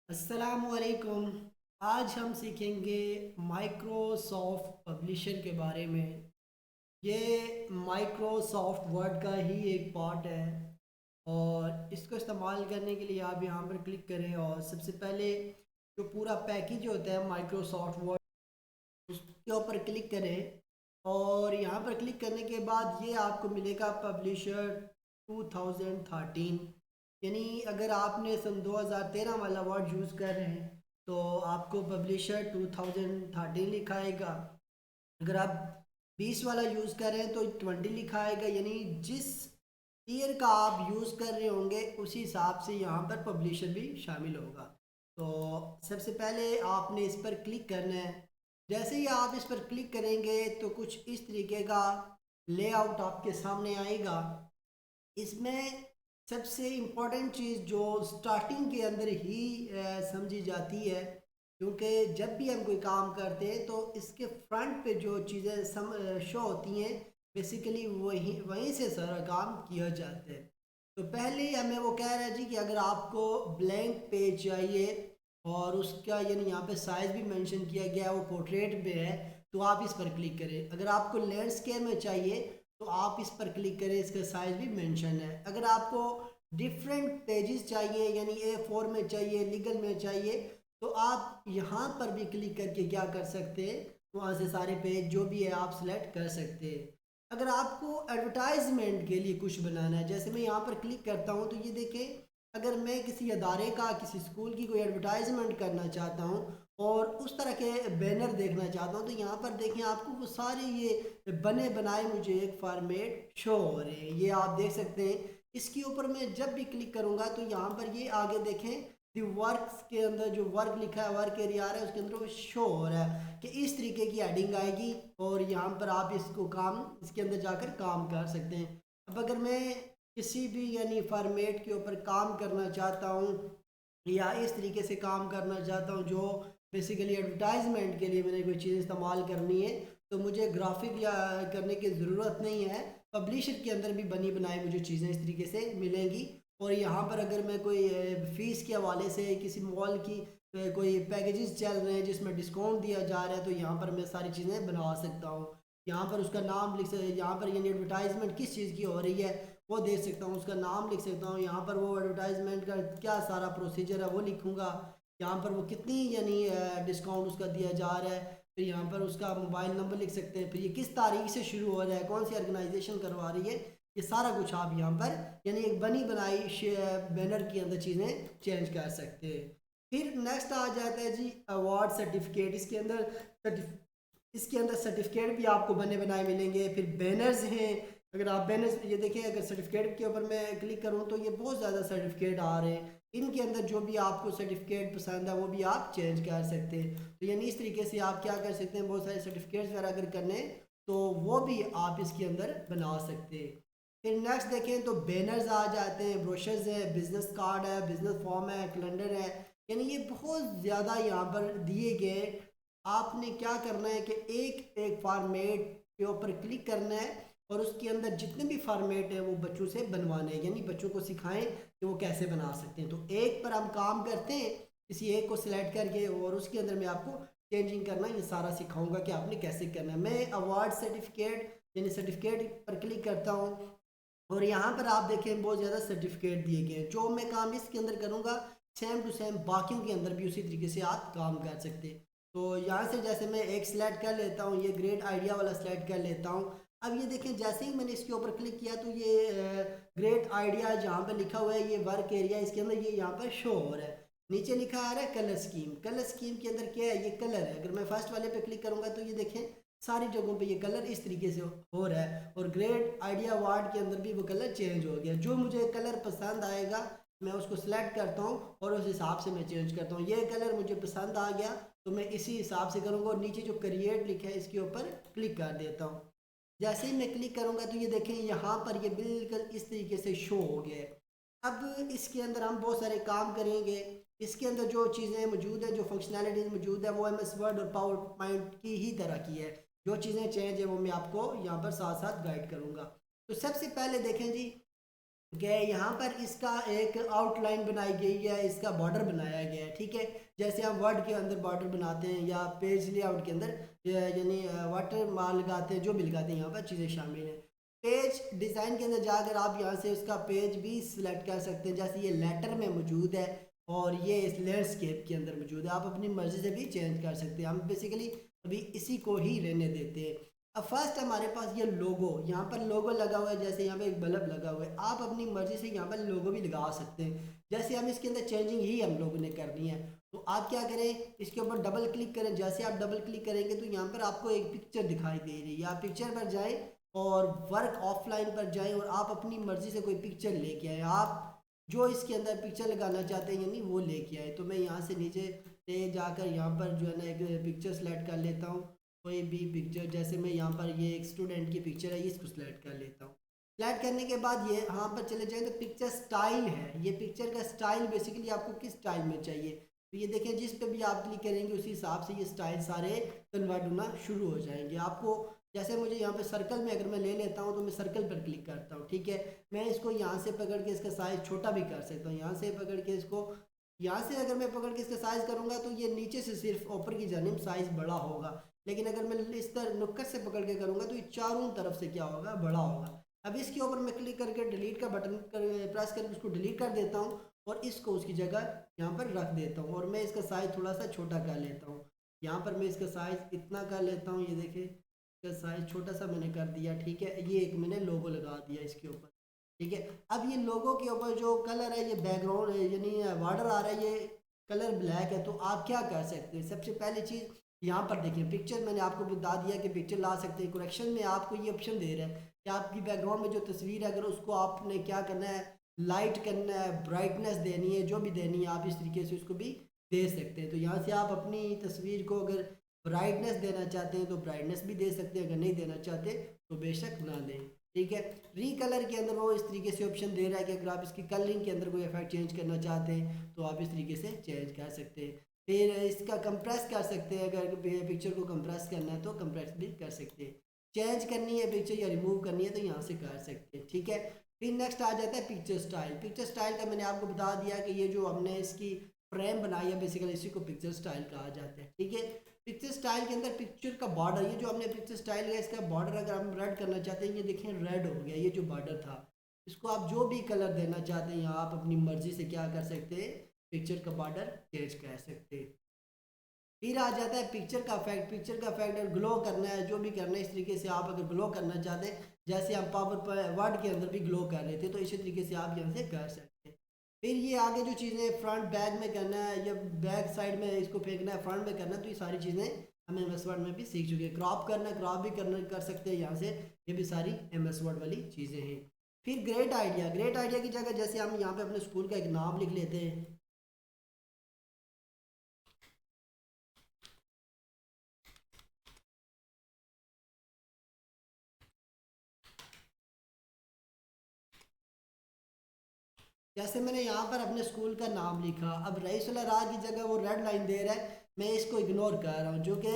अस्सलामुअलैकुम। आज हम सीखेंगे माइक्रोसॉफ्ट पब्लिशर के बारे में। ये माइक्रोसॉफ्ट वर्ड का ही एक पार्ट है और इसको इस्तेमाल करने के लिए आप यहाँ पर क्लिक करें और सबसे पहले जो पूरा पैकेज होता है माइक्रोसॉफ्ट वर्ड उसके ऊपर क्लिक करें और यहाँ पर क्लिक करने के बाद ये आपको मिलेगा पब्लिशर 2013। यानी अगर आपने सन 2013 वाला वर्ड यूज़ कर रहे हैं तो आपको पब्लिशर 2013 लिखा आएगा। अगर आप 20 वाला यूज़ कर रहे हैं तो 20 लिखा आएगा। यानी जिस ईयर का आप यूज़ कर रहे होंगे उसी हिसाब से यहाँ पर पब्लिशर भी शामिल होगा। तो सबसे पहले आपने इस पर क्लिक करना है। जैसे ही आप इस पर क्लिक करेंगे तो कुछ इस तरीके का लेआउट आपके सामने आएगा। इसमें सबसे इम्पोर्टेंट चीज़ जो स्टार्टिंग के अंदर ही समझी जाती है, क्योंकि जब भी हम कोई काम करते हैं तो इसके फ्रंट पे जो चीज़ें शो होती हैं बेसिकली वहीं वहीं से सारा काम किया जाता है। तो पहले ही हमें वो कह रहा है जी कि अगर आपको ब्लैंक पेज चाहिए और उसका यानी यहाँ पे साइज़ भी मेंशन किया गया है, वो पोर्ट्रेट में है, तो आप इस पर क्लिक करें। अगर आपको लैंडस्केप में चाहिए तो आप इस पर क्लिक करें, इसका साइज़ भी मेंशन है। अगर आपको डिफरेंट पेजेस चाहिए यानी A4 में चाहिए, लीगल में चाहिए, तो आप यहाँ पर भी क्लिक करके क्या कर सकते हैं, वहाँ से सारे पेज जो भी है आप सिलेक्ट कर सकते हैं। अगर आपको एडवर्टाइजमेंट के लिए कुछ बनाना है, जैसे मैं यहाँ पर क्लिक करता हूँ तो ये देखें, अगर मैं किसी अदारे का किसी स्कूल की कोई एडवर्टाइजमेंट करना चाहता हूँ और उस तरह के बैनर देखना चाहता हूँ तो यहाँ पर देखें आपको वो सारे ये बने बनाए मुझे एक फॉर्मेट शो हो रहे हैं, ये आप देख सकते हैं। इसके ऊपर मैं जब भी क्लिक करूँगा तो यहाँ पर ये आगे देखें दी वर्क्स के अंदर जो वर्क लिखा है, वर्क एरिया आ रहा है, उसके अंदर वो शो हो रहा है कि इस तरीके की हेडिंग आएगी और यहाँ पर आप इसको काम इसके अंदर जाकर काम कर सकते हैं। अब अगर मैं किसी भी यानी फॉर्मेट के ऊपर काम करना चाहता हूँ या इस तरीके से काम करना चाहता हूँ जो बेसिकली एडवर्टाइजमेंट के लिए मैंने कोई चीज़ इस्तेमाल करनी है, तो मुझे ग्राफिक या करने की ज़रूरत नहीं है। पब्लिशर के अंदर भी बनी बनाई मुझे चीज़ें इस तरीके से मिलेंगी। और यहाँ पर अगर मैं कोई फ़ीस के हवाले से किसी मॉल की कोई पैकेजेस चल रहे हैं जिसमें डिस्काउंट दिया जा रहा है तो यहाँ पर मैं सारी चीज़ें बना सकता हूँ। यहाँ पर उसका नाम लिख सकते, यहाँ पर यानी एडवर्टाइजमेंट किस चीज़ की हो रही है वो देख सकता हूँ, उसका नाम लिख सकता हूँ। यहाँ पर वो एडवर्टाइजमेंट का क्या सारा प्रोसीजर है वो लिखूँगा। यहाँ पर वो कितनी यानी डिस्काउंट उसका दिया जा रहा है, फिर यहाँ पर उसका मोबाइल नंबर लिख सकते हैं, फिर ये किस तारीख से शुरू हो रहा है, कौन सी ऑर्गेनाइजेशन करवा रही है, ये सारा कुछ आप यहाँ पर यानी एक बनी बनाई बैनर के अंदर चीज़ें चेंज कर सकते हैं। फिर नेक्स्ट आ जाता है जी अवार्ड सर्टिफिकेट। इसके अंदर सर्टिफिकेट भी आपको बने बनाए मिलेंगे। फिर बैनर्स हैं, अगर आप बैनर्स ये देखें, अगर सर्टिफिकेट के ऊपर मैं क्लिक करूँ तो ये बहुत ज़्यादा सर्टिफिकेट आ रहे हैं। इनके अंदर जो भी आपको सर्टिफिकेट पसंद है वो भी आप चेंज कर सकते हैं। तो यानी इस तरीके से आप क्या कर सकते हैं, बहुत सारे सर्टिफिकेट्स वगैरह अगर करने हैं तो वो भी आप इसके अंदर बना सकते हैं। फिर नेक्स्ट देखें तो बैनर्स आ जाते हैं, ब्रोशर्स है, बिजनेस कार्ड है, बिजनेस फॉर्म है, कैलेंडर है। यानी ये बहुत ज़्यादा यहाँ पर दिए गए। आपने क्या करना है कि एक एक फॉर्मेट के ऊपर क्लिक करना है और उसके अंदर जितने भी फॉर्मेट है वो बच्चों से बनवाने हैं, यानी बच्चों को सिखाएं कि वो कैसे बना सकते हैं। तो एक पर हम काम करते हैं, किसी एक को सिलेक्ट करके, और उसके अंदर मैं आपको चेंजिंग करना ये सारा सिखाऊंगा कि आपने कैसे करना है। मैं अवार्ड सर्टिफिकेट यानी सर्टिफिकेट पर क्लिक करता हूँ और यहाँ पर आप देखें बहुत ज़्यादा सर्टिफिकेट दिए गए हैं। जो मैं काम इसके अंदर करूँगा सेम टू सेम बाकियों के अंदर भी उसी तरीके से आप काम कर सकते हैं। तो यहाँ से जैसे मैं एक सेलेक्ट कर लेता हूँ, ये ग्रेट आइडिया वाला सेलेक्ट कर लेता हूँ। अब ये देखें जैसे ही मैंने इसके ऊपर क्लिक किया तो ये ग्रेट आइडिया जहाँ पर लिखा हुआ है ये वर्क एरिया, इसके अंदर ये यहाँ पर शो हो रहा है। नीचे लिखा आ रहा है कलर स्कीम। कलर स्कीम के अंदर क्या है, ये कलर है। अगर मैं फर्स्ट वाले पे क्लिक करूँगा तो ये देखें सारी जगहों पे ये कलर इस तरीके से हो रहा है और ग्रेट आइडिया अवार्ड के अंदर भी वो कलर चेंज हो गया। जो मुझे कलर पसंद आएगा मैं उसको सिलेक्ट करता हूँ और उस हिसाब से मैं चेंज करता हूँ। ये कलर मुझे पसंद आ गया तो मैं इसी हिसाब से करूँगा और नीचे जो क्रिएट लिखा है इसके ऊपर क्लिक कर देता हूँ। जैसे ही मैं क्लिक करूँगा तो ये देखें यहाँ पर ये बिल्कुल इस तरीके से शो हो गया है। अब इसके अंदर हम बहुत सारे काम करेंगे। इसके अंदर जो चीज़ें मौजूद है, जो फंक्शनैलिटीज़ मौजूद है वो MS वर्ड और पावर पॉइंट की ही तरह की है। जो चीज़ें चेंज है वो मैं आपको यहाँ पर साथ साथ गाइड करूँगा। तो सबसे पहले देखें जी, यहाँ पर इसका एक आउटलाइन बनाई गई है, इसका बॉर्डर बनाया गया है, ठीक है। जैसे हम वर्ड के अंदर बॉर्डर बनाते हैं या पेज लेआउट के अंदर यानी वाटर मार्क लगाते हैं, जो भी लगाते हैं यहाँ पर चीज़ें शामिल हैं। पेज डिज़ाइन के अंदर जाकर आप यहाँ से उसका पेज भी सिलेक्ट कर सकते हैं, जैसे ये लेटर में मौजूद है और ये इस लैंडस्केप के अंदर मौजूद है। आप अपनी मर्ज़ी से भी चेंज कर सकते हैं। हम बेसिकली अभी इसी को ही रहने देते हैं। अब फर्स्ट हमारे पास ये लोगो, यहाँ पर लोगो लगा हुआ है, जैसे यहाँ पे एक बल्ब लगा हुआ है। आप अपनी मर्जी से यहाँ पर लोगो भी लगा सकते हैं। जैसे हम इसके अंदर चेंजिंग ही हम लोगों ने करनी है, तो आप क्या करें, इसके ऊपर डबल क्लिक करें। जैसे आप डबल क्लिक करेंगे तो यहाँ पर आपको एक पिक्चर दिखाई दे रही है। आप पिक्चर पर जाएँ और वर्क ऑफलाइन पर जाएँ और आप अपनी मर्जी से कोई पिक्चर लेके आए। आप जो इसके अंदर पिक्चर लगाना चाहते हैं यानी वो लेके आए। तो मैं यहाँ से नीचे जाकर यहाँ पर जो है ना एक पिक्चर सेलेक्ट कर लेता हूँ, कोई भी पिक्चर। जैसे मैं यहाँ पर ये एक स्टूडेंट की पिक्चर है, इसको सिलेक्ट कर लेता हूँ। सिलेक्ट करने के बाद ये यहाँ पर चले जाए तो पिक्चर स्टाइल है, ये पिक्चर का स्टाइल बेसिकली आपको किस स्टाइल में चाहिए। तो ये देखें, जिस पे भी आप क्लिक करेंगे उसी हिसाब से ये स्टाइल सारे कन्वर्ट होना शुरू हो जाएंगे। आपको जैसे मुझे यहाँ पे सर्कल में अगर मैं ले लेता हूँ तो मैं सर्कल पर क्लिक करता हूँ, ठीक है। मैं इसको यहाँ से पकड़ के इसका साइज़ छोटा भी कर सकता हूँ। यहाँ से पकड़ के इसको, यहाँ से अगर मैं पकड़ के इसका साइज़ करूँगा तो ये नीचे से सिर्फ ऊपर की जानिब साइज़ बड़ा होगा, लेकिन अगर मैं इस तरह नुक्कड़ से पकड़ के करूँगा तो ये चारों तरफ से क्या होगा, बड़ा होगा। अब इसके ऊपर मैं क्लिक करके डिलीट का बटन प्रेस करके उसको डिलीट कर देता हूँ और इसको उसकी जगह यहाँ पर रख देता हूँ और मैं इसका साइज़ थोड़ा सा छोटा कर लेता हूँ। यहाँ पर मैं इसका साइज़ इतना कर लेता हूँ, ये देखिए इसका साइज़ छोटा सा मैंने कर दिया, ठीक है। ये एक मैंने लोगो लगा दिया इसके ऊपर, ठीक है। अब ये लोगो के ऊपर जो कलर है, ये बैकग्राउंड यानी बॉर्डर आ रहा है, ये कलर ब्लैक है। तो आप क्या कर सकते हैं, सबसे पहली चीज़ यहाँ पर देखिए, पिक्चर मैंने आपको बता दिया कि पिक्चर ला सकते हैं। करेक्शन में आपको ये ऑप्शन दे रहा है कि आपकी बैकग्राउंड में जो तस्वीर है अगर उसको आपने क्या करना है, लाइट करना है, ब्राइटनेस देनी है, जो भी देनी है आप इस तरीके से उसको भी दे सकते हैं। तो यहाँ से आप अपनी तस्वीर को अगर ब्राइटनेस देना चाहते हैं तो ब्राइटनेस भी दे सकते हैं, अगर नहीं देना चाहते तो बेशक ना दें, ठीक है। रीकलर के अंदर वो इस तरीके से ऑप्शन दे रहा है कि अगर आप इसकी कलरिंग के अंदर कोई इफेक्ट चेंज करना चाहते हैं तो आप इस तरीके से चेंज कर सकते हैं। फिर इसका कंप्रेस कर सकते हैं, अगर पिक्चर को कंप्रेस करना है तो कंप्रेस भी कर सकते हैं। चेंज करनी है पिक्चर या रिमूव करनी है तो यहाँ से कर सकते हैं, ठीक है। फिर नेक्स्ट आ जाता है पिक्चर स्टाइल। पिक्चर स्टाइल का मैंने आपको बता दिया कि ये जो हमने इसकी फ्रेम बनाई है बेसिकली इसी को पिक्चर स्टाइल कहा जाता है, ठीक है। पिक्चर स्टाइल के अंदर पिक्चर का बॉर्डर, ये जो हमने पिक्चर स्टाइल है इसका बॉर्डर अगर हम रेड करना चाहते हैं, ये देखें रेड हो गया, ये जो बॉर्डर था इसको आप जो भी कलर देना चाहते हैं यहाँ आप अपनी मर्जी से क्या कर सकते हैं, पिक्चर का बॉर्डर चेंज कर सकते हैं। फिर आ जाता है पिक्चर का इफेक्ट। पिक्चर का इफेक्ट अगर ग्लो करना है, जो भी करना है, इस तरीके से आप अगर ग्लो करना चाहते हैं, जैसे हम पावर पर वर्ड के अंदर भी ग्लो कर रहे थे तो इसी तरीके से आप यहाँ से कर सकते हैं। फिर ये आगे जो चीज़ें फ्रंट बैक में करना है या बैक साइड में इसको फेंकना है, फ्रंट में करना है, तो ये सारी चीज़ें हम एम एस वर्ड में भी सीख चुके हैं। क्रॉप करना, क्रॉप भी करना कर सकते हैं यहाँ से, ये भी सारी एम एस वर्ड वाली चीज़ें हैं। फिर ग्रेट आइडिया। ग्रेट आइडिया की जगह जैसे हम यहाँ पे अपने स्कूल का एक नाम लिख लेते हैं, जैसे मैंने यहाँ पर अपने स्कूल का नाम लिखा। अब रईसुल राज की जगह वो रेड लाइन दे रहा है, मैं इसको इग्नोर कर रहा हूँ, जो कि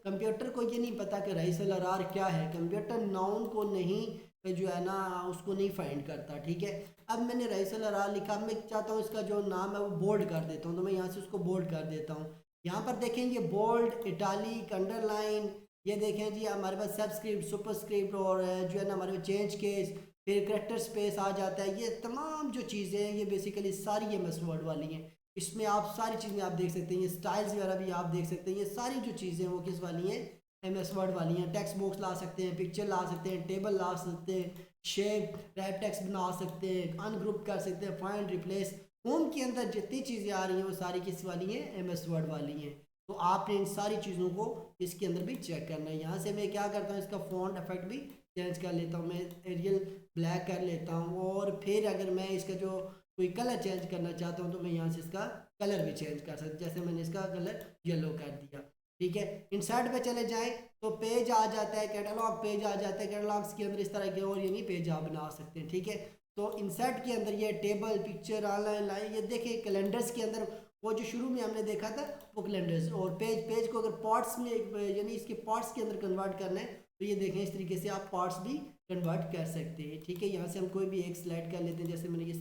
कंप्यूटर को ये नहीं पता कि रईसुल रार क्या है। कंप्यूटर नाउन को नहीं जो है ना उसको नहीं फाइंड करता, ठीक है। अब मैंने रईसुल रार लिखा, मैं चाहता हूँ इसका जो नाम है वो बोल्ड कर देता हूँ, तो मैं यहाँ से उसको बोल्ड कर देता हूँ। यहाँ पर देखेंगे बोल्ड, इटालिक, अंडरलाइन, ये देखें जी हमारे पास सबस्क्रिप्ट, सुपरस्क्रिप्ट और जो है ना हमारे पास चेंज केस, फिर करेक्टर स्पेस आ जाता है। ये तमाम जो चीज़ें हैं ये बेसिकली सारी ये एम एस वर्ड वाली हैं। इसमें आप सारी चीज़ें आप देख सकते हैं, ये स्टाइल्स वगैरह भी आप देख सकते हैं। ये सारी जो चीज़ें हैं वो किस वाली हैं, एम एस वर्ड वाली हैं। टेक्स्ट बॉक्स ला सकते हैं, पिक्चर ला सकते हैं, टेबल ला सकते हैं, शेप रैप टेक्स्ट बना सकते हैं, अनग्रुप कर सकते हैं, फाइंड रिप्लेस। होम के अंदर जितनी चीज़ें आ रही हैं वो सारी किस वाली हैं, एम एस वर्ड वाली हैं। तो आपने इन सारी चीज़ों को इसके अंदर भी चेक करना है। यहाँ से मैं क्या करता हूँ, इसका फ़ॉन्ट इफेक्ट भी चेंज कर लेता हूँ, मैं एरियल ब्लैक कर लेता हूँ। और फिर अगर मैं इसका जो कोई कलर चेंज करना चाहता हूँ तो मैं यहाँ से इसका कलर भी चेंज कर सकता हूँ, जैसे मैंने इसका कलर येलो कर दिया, ठीक है। इंसर्ट पे चले जाएं तो पेज आ जाता है, कैटलॉग पेज आ जाता है। कैटलॉग्स के अंदर इस तरह के और ये नहीं पेज आप बना सकते हैं, ठीक है। तो इंसर्ट के अंदर ये टेबल, पिक्चर, ऑनलाइन लाइन, ये देखिए कैलेंडर्स के अंदर वो जो शुरू में हमने देखा था वो कैलेंडर्स। और पेज को अगर पार्ट्स में यानी इसके पार्ट्स के अंदर कन्वर्ट करना है तो ये देखें इस तरीके से आप पार्ट्स भी कन्वर्ट कर सकते हैं। ठीक है, यहाँ से हम कोई भी एक स्लाइड कर लेते हैं, जैसे मैंने ये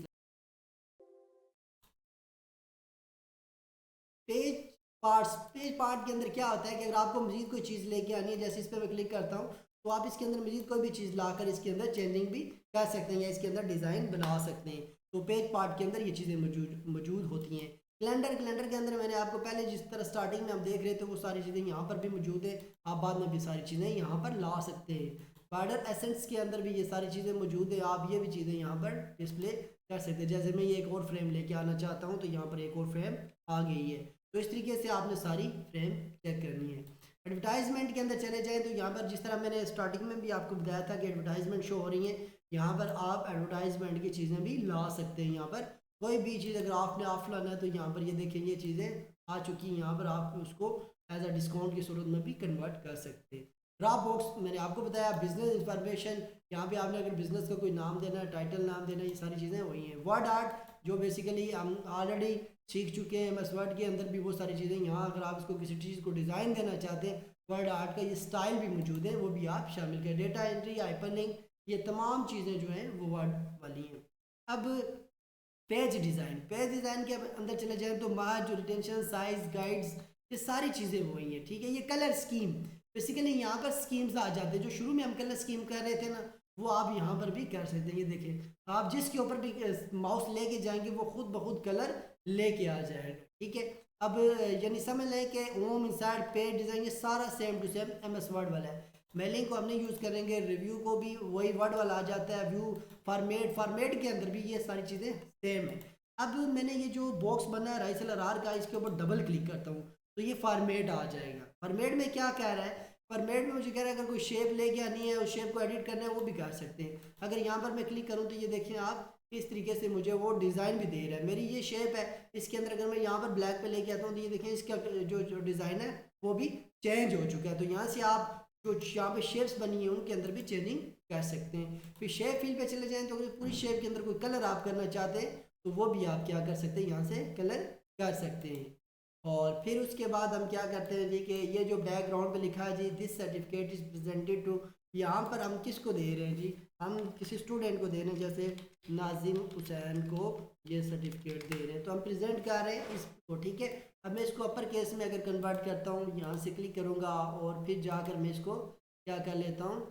पेज पार्ट के अंदर क्या होता है कि अगर आपको मजीद कोई चीज़ लेके आनी है, जैसे इस पर मैं क्लिक करता हूँ तो आप इसके अंदर मजीद कोई भी चीज़ लाकर इसके अंदर चेंजिंग भी कर सकते हैं या इसके अंदर डिज़ाइन बना सकते हैं। तो पेज पार्ट के अंदर ये चीज़ें मौजूद होती हैं। कैलेंडर के अंदर मैंने आपको पहले जिस तरह स्टार्टिंग में हम देख रहे थे वो सारी चीज़ें यहाँ पर भी मौजूद है। आप बाद में भी सारी चीज़ें यहाँ पर ला सकते हैं। बॉर्डर एसेंट्स के अंदर भी ये सारी चीज़ें मौजूद है, आप ये भी चीज़ें यहाँ पर डिस्प्ले कर सकते हैं। जैसे मैं ये एक और फ्रेम लेके आना चाहता हूँ तो यहाँ पर एक और फ्रेम आ गई है। तो इस तरीके से आपने सारी फ्रेम चेक करनी है। एडवर्टाइजमेंट के अंदर चले जाएँ तो यहाँ पर जिस तरह मैंने स्टार्टिंग में भी आपको बताया था कि एडवर्टाइजमेंट शो हो रही है, यहाँ पर आप एडवर्टाइजमेंट की चीज़ें भी ला सकते हैं। यहाँ पर कोई भी चीज़ अगर आपने ऑफ लाना है तो यहाँ पर ये देखें ये चीज़ें आ चुकी हैं, यहाँ पर आप उसको एज अ डिस्काउंट की सूरत में भी कन्वर्ट कर सकते हैं। ड्रॉप बॉक्स मैंने आपको बताया, बिजनेस इंफॉर्मेशन, यहाँ पे आपने अगर बिजनेस का कोई नाम देना है, टाइटल नाम देना है, ये सारी चीज़ें वही हैं। वर्ड आर्ट जो बेसिकली हम ऑलरेडी सीख चुके हैं, एमएस वर्ड के अंदर भी वो सारी चीज़ें, यहाँ अगर आप इसको किसी चीज़ को डिज़ाइन देना चाहते हैं, वर्ड आर्ट का ये स्टाइल भी मौजूद है, वो भी आप शामिल करें। डेटा एंट्री, हाइपरलिंक, ये तमाम चीज़ें जो हैं वो वर्ड वाली हैं। अब पेज डिज़ाइन के अंदर चले जाएँ तो मार्ज, रिटेंशन, साइज, गाइड्स, ये सारी चीज़ें वही हैं। ठीक है, ये कलर स्कीम, बेसिकली यहाँ पर स्कीम्स आ जाते हैं। जो शुरू में हम कलर स्कीम कर रहे थे ना, वो आप यहाँ पर भी कर सकते हैं। ये देखें, आप जिसके ऊपर भी माउस लेके जाएंगे वो खुद ब खुद कलर लेके आ जाएगा। ठीक है, अब यानी समझ लें कि होम, इंसाइड, पेज डिज़ाइन, ये सारा same to same MS Word वाला है। मेलिंग को हमने यूज़ करेंगे, रिव्यू को भी वही वर्ड वाला आ जाता है। व्यू, फॉर्मेट के अंदर भी ये सारी चीज़ें सेम है। अब मैंने ये जो बॉक्स बना है राइसलर का, इसके ऊपर डबल क्लिक करता हूँ तो ये फॉर्मेट आ जाएगा। फॉर्मेट में क्या कह रहा है, फॉर्मेट में मुझे कह रहा है अगर कोई शेप लेके आनी है, उस शेप को एडिट करना है, वो भी कर सकते हैं। अगर यहाँ पर मैं क्लिक करूँ तो ये देखें आप, इस तरीके से मुझे वो डिज़ाइन भी दे रहा है। मेरी ये शेप है, इसके अंदर अगर मैं यहाँ पर ब्लैक पे लेके आता हूँ तो ये देखें इसका जो डिज़ाइन है वो भी चेंज हो चुका है। तो यहाँ से आप जो यहाँ पे शेप्स बनी है उनके अंदर भी चेंजिंग कर सकते हैं। फिर शेप फील पे चले जाएँ तो पूरी शेप के अंदर कोई कलर आप करना चाहते हैं तो वो भी आप क्या कर सकते हैं, यहाँ से कलर कर सकते हैं। और फिर उसके बाद हम क्या करते हैं जी कि ये जो बैकग्राउंड पे लिखा है जी, this certificate is presented to, यहाँ पर हम किसको दे रहे हैं जी, हम किसी स्टूडेंट को दे रहे हैं, जैसे नाजिम हुसैन को ये सर्टिफिकेट दे रहे हैं, तो हम प्रेजेंट कर रहे हैं इसको। ठीक है, अब मैं इसको अपर केस में अगर कन्वर्ट करता हूँ, यहाँ से क्लिक करूँगा और फिर जाकर मैं इसको क्या कर लेता हूँ,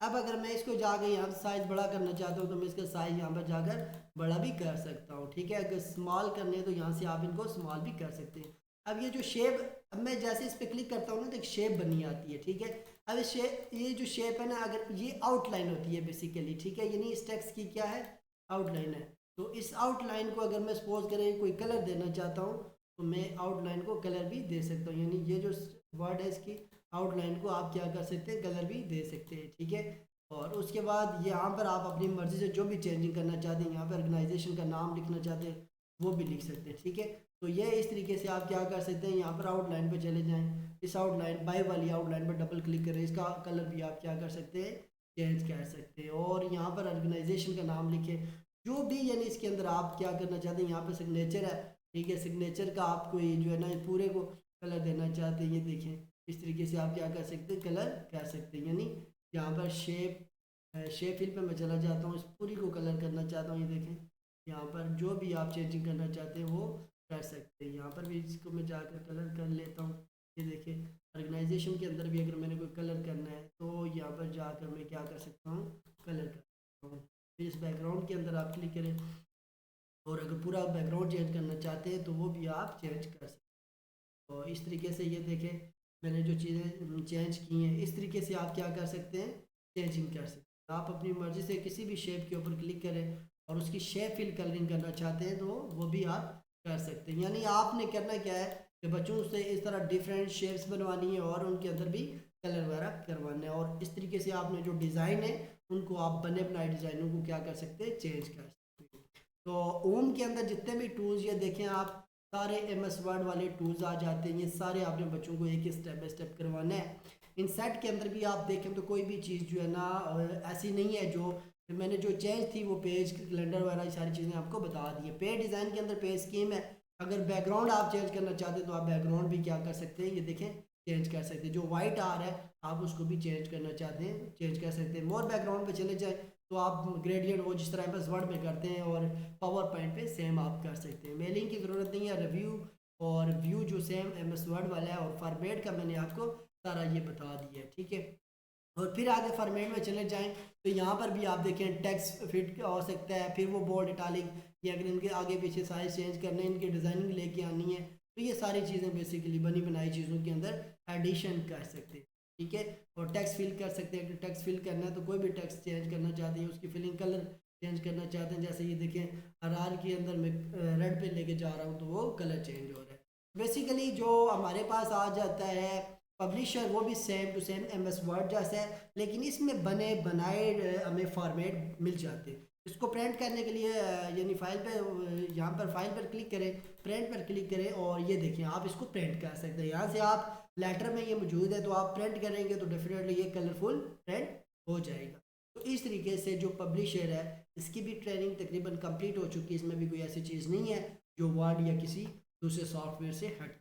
अब अगर मैं इसको जाकर यहाँ पर साइज़ बड़ा करना चाहता हूँ तो मैं इसका साइज़ यहाँ पर जाकर बड़ा भी कर सकता हूँ। ठीक है, अगर स्मॉल करने हैं तो यहाँ से आप इनको स्मॉल भी कर सकते हैं। अब ये जो शेप, अब मैं जैसे इस पर क्लिक करता हूँ ना तो एक शेप बनी आती है। ठीक है, अब इस शेप, ये जो शेप है ना, अगर ये आउटलाइन होती है बेसिकली, ठीक है, यानी इस टेक्स्ट की क्या है, आउटलाइन है। तो इस आउटलाइन को अगर मैं सपोज करें कोई कलर देना चाहता हूँ तो मैं आउटलाइन को कलर भी दे सकता हूँ, यानी ये जो वर्ड है इसकी आउटलाइन को आप क्या कर सकते हैं, कलर भी दे सकते हैं। ठीक है, और उसके बाद यहाँ पर आप अपनी मर्ज़ी से जो भी चेंजिंग करना चाहते हैं, यहाँ पर ऑर्गेनाइजेशन का नाम लिखना चाहते हैं वो भी लिख सकते हैं। ठीक है, तो ये इस तरीके से आप क्या कर सकते हैं, यहाँ पर आउटलाइन पर चले जाएँ, इस आउटलाइन बाय वाली आउटलाइन पर डबल क्लिक करें, इसका कलर भी आप क्या कर सकते हैं, चेंज कर सकते हैं। और यहाँ पर ऑर्गेनाइजेशन का नाम लिखें, जो भी यानी इसके अंदर आप क्या करना चाहते हैं। यहाँ पर सिग्नेचर है, ठीक है, सिग्नेचर का आप कोई जो है ना पूरे को कलर देना चाहते हैं, ये देखें इस तरीके से आप क्या कर सकते हैं, कलर कर सकते हैं। यानी यहाँ पर शेप फिल पे मैं चला जाता हूँ, इस पूरी को कलर करना चाहता हूँ, ये देखें यहाँ पर जो भी आप चेंजिंग करना चाहते हैं वो कर सकते हैं। यहाँ पर भी इसको मैं जाकर कलर कर लेता हूँ, ये देखें ऑर्गेनाइजेशन के अंदर भी अगर मैंने कोई कलर करना है तो यहाँ पर जाकर मैं क्या कर सकता हूँ, कलर कर सकता हूँ। फिर इस बैकग्राउंड के अंदर आप क्लिक करें और अगर पूरा बैकग्राउंड चेंज करना चाहते हैं तो वो भी आप चेंज कर सकते हैं। तो इस तरीके से ये देखें मैंने जो चीज़ें चेंज की हैं, इस तरीके से आप क्या कर सकते हैं, चेंजिंग कर सकते हैं। आप अपनी मर्ज़ी से किसी भी शेप के ऊपर क्लिक करें और उसकी शेप फिल कलरिंग करना चाहते हैं तो वो भी आप कर सकते हैं। यानी आपने करना क्या है कि बच्चों से इस तरह डिफरेंट शेप्स बनवानी है और उनके अंदर भी कलर वगैरह करवाना है, और इस तरीके से आपने जो डिज़ाइन है उनको आप बने बनाए डिज़ाइनों को क्या कर सकते हैं, चेंज कर सकते हैं। तो ओम के अंदर जितने भी टूल्स ये देखें आप, सारे एमएस वर्ड वाले टूल्स आ जाते हैं। ये सारे आपने बच्चों को एक स्टेप बाय स्टेप करवाना है। इन सेट के अंदर भी आप देखें तो कोई भी चीज़ जो है ना ऐसी नहीं है जो फिर मैंने जो चेंज थी वो पेज कैलेंडर वगैरह ये सारी चीज़ें आपको बता दी है। पेज डिज़ाइन के अंदर पेज स्कीम है। अगर बैकग्राउंड आप चेंज करना चाहते हैं तो आप बैकग्राउंड भी क्या कर सकते हैं, ये देखें, चेंज कर सकते हैं। जो वाइट आ रहा है आप उसको भी चेंज करना चाहते हैं, चेंज कर सकते हैं। मोर बैकग्राउंड पे चले जाए तो आप ग्रेडियंट वो जिस तरह MS वर्ड में करते हैं और पावर पॉइंट पे सेम आप कर सकते हैं। मेलिंग की ज़रूरत नहीं है। रिव्यू और व्यू जो सेम MS वर्ड वाला है, और फॉर्मेट का मैंने आपको सारा ये बता दिया है, ठीक है। और फिर आगे फॉर्मेट में चले जाएं तो यहाँ पर भी आप देखें टेक्स्ट फिट हो सकता है, फिर वो बोल्ड इटालिक, या अगर इनके आगे पीछे साइज चेंज करने, इनकी डिज़ाइनिंग लेके आनी है तो ये सारी चीज़ें बेसिकली बनी बनाई चीज़ों के अंदर एडिशन कर सकते हैं, ठीक है। और टेक्स्ट फिल कर सकते हैं, अगर टेक्स्ट फिल करना है तो कोई भी टेक्स्ट चेंज करना चाहते हैं, उसकी फिलिंग कलर चेंज करना चाहते हैं, जैसे ये देखें RR के अंदर मैं रेड पे लेके जा रहा हूँ तो वो कलर चेंज हो रहा है। बेसिकली जो हमारे पास आ जाता है पब्लिशर वो भी same to same MS Word जैसा है, लेकिन इसमें बने बनाए हमें फॉर्मेट मिल जाते हैं। इसको प्रिंट करने के लिए यानी फाइल पे यहाँ पर फाइल पर क्लिक करें, प्रिंट पर क्लिक करें और ये देखिए आप इसको प्रिंट कर सकते हैं। यहाँ से आप लेटर में ये मौजूद है तो आप प्रिंट करेंगे तो डेफिनेटली ये कलरफुल प्रिंट हो जाएगा। तो इस तरीके से जो पब्लिशर है इसकी भी ट्रेनिंग तकरीबन कंप्लीट हो चुकी है। इसमें भी कोई ऐसी चीज़ नहीं है जो वर्ड या किसी दूसरे सॉफ्टवेयर से हट